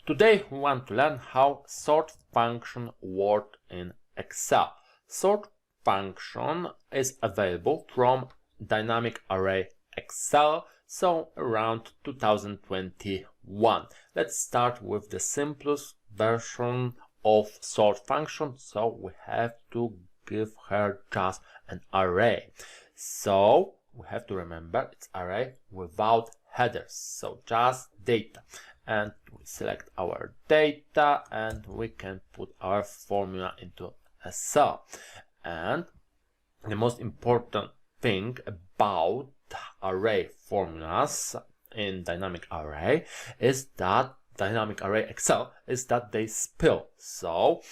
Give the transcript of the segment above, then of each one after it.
Today we want to learn how sort function works in Excel. Sort function is available from Dynamic Array Excel, so around 2021. Let's start with the simplest version of sort function, so we have to give her just an array. So we have to remember it's array without headers, so just data. And we select our data and we can put our formula into a cell. And the most important thing about array formulas in dynamic array is that dynamic array Excel is that they spill. So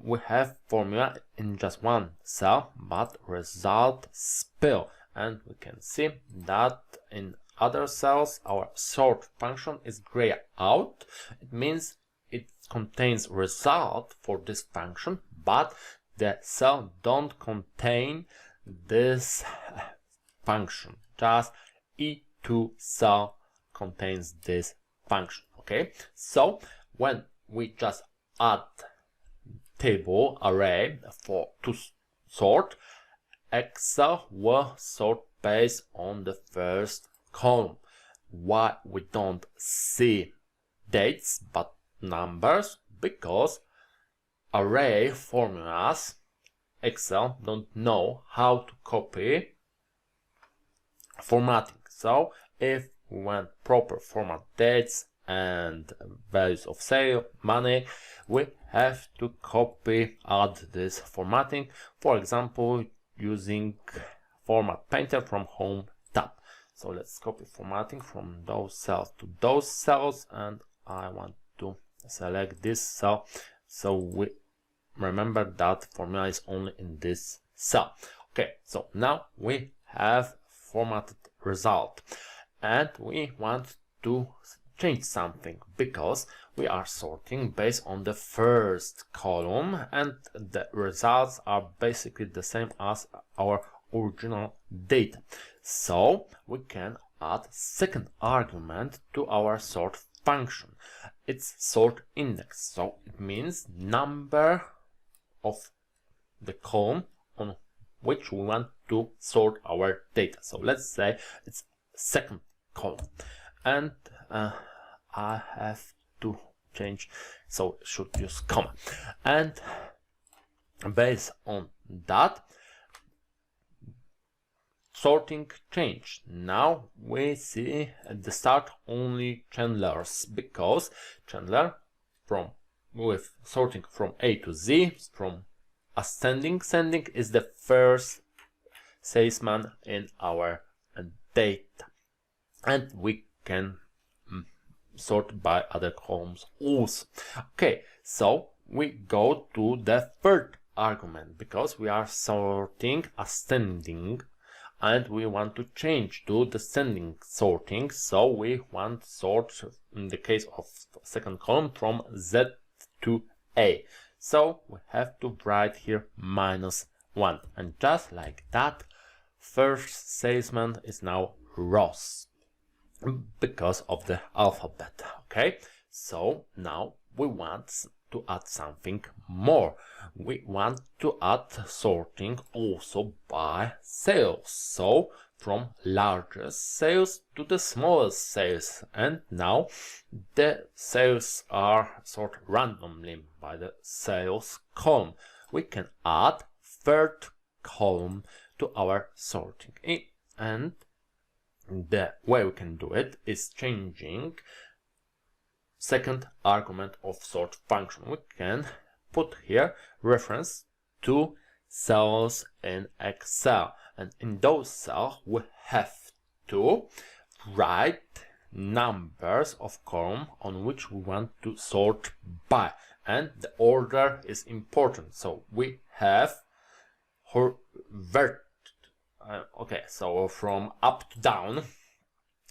we have formula in just one cell, but result spill, and we can see that in other cells our sort function is gray out. It means it contains result for this function, but the cell don't contain this function. Just E2 cell contains this function. Okay, so when we just add table array to sort, Excel will sort based on the first column. Why we don't see dates but numbers? Because array formulas Excel don't know how to copy formatting. So if we want proper format dates and values of sale, money, we have to add this formatting, for example using format painter from home tab. So let's copy formatting from those cells to those cells, and I want to select this cell, so we remember that formula is only in this cell. Okay, so now we have formatted result and we want to change something because we are sorting based on the first column and the results are basically the same as our original data. So we can add second argument to our sort function. It's sort index, so it means number of the column on which we want to sort our data. So let's say it's second column, and I have to change, so should use comma, and based on that sorting change. Now we see at the start only Chandlers, because Chandler with sorting from A to Z, from ascending is the first salesman in our data, and we can sort by other columns also. Okay, so we go to the third argument because we are sorting ascending and we want to change to descending sorting, so we want sort in the case of second column from Z to A. So we have to write here -1, and just like that first salesman is now Ross because of the alphabet. Okay, so now we want to add something more. We want to add sorting also by sales, so from largest sales to the smallest sales, and now the sales are sorted randomly by the sales column. We can add third column to our sorting, and the way we can do it is changing second argument of sort function. We can put here reference to cells in Excel, and in those cells we have to write numbers of column on which we want to sort by, and the order is important. So we have okay, so from up to down,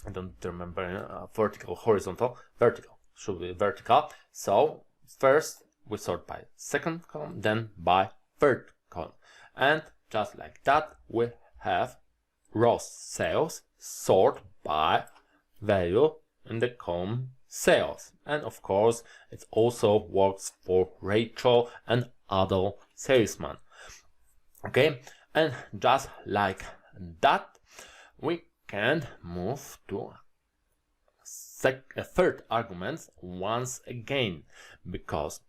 I don't remember vertical, horizontal, vertical should be vertical. So first we sort by second column, then by third column, and just like that we have rows sales sort by value in the column sales. And of course, it also works for Rachel and other salesmen. Okay, and just like that, we can move to a third argument once again, because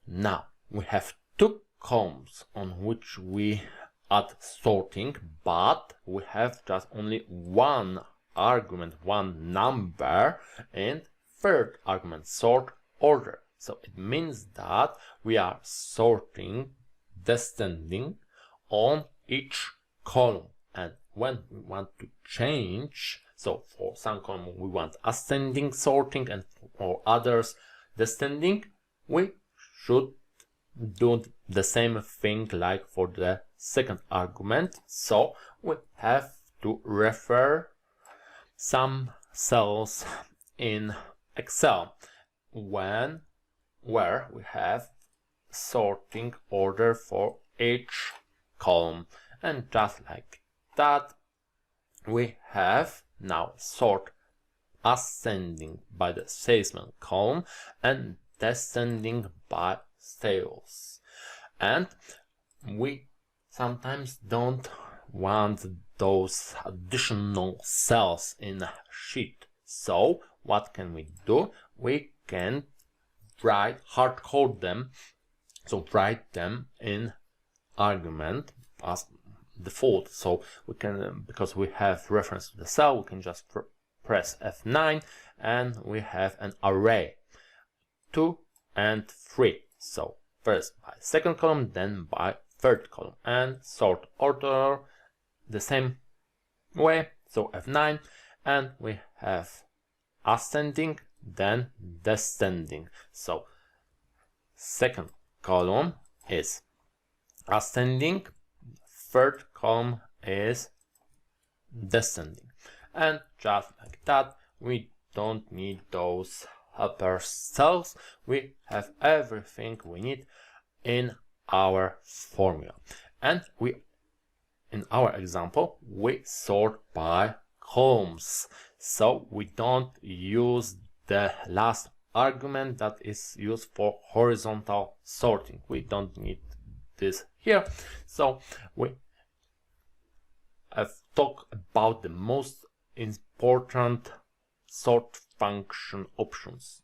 now we have two columns on which we add sorting, but we have just only one argument, one number, and third argument, sort order. So it means that we are sorting descending on each column, and when we want to change, so for some column we want ascending sorting and for others descending, we should do the same thing like for the second argument. So we have to refer some cells in Excel where we have sorting order for each column, and just like that we have now sort ascending by the salesman column and descending by sales. And we sometimes don't want those additional cells in a sheet. So what can we do? We can hard code them, so write them in argument as default. So we can, because we have reference to the cell, we can just press F9 and we have an array 2 and 3. So first by second column, then by third column, and sort order the same way. So F9, and we have ascending, then descending. So second column is ascending, third column is descending, and just like that we don't need those helper cells. We have everything we need in our formula, and in our example we sort by columns, so we don't use the last argument that is used for horizontal sorting. We don't need this here. So we have talked about the most important sort function options.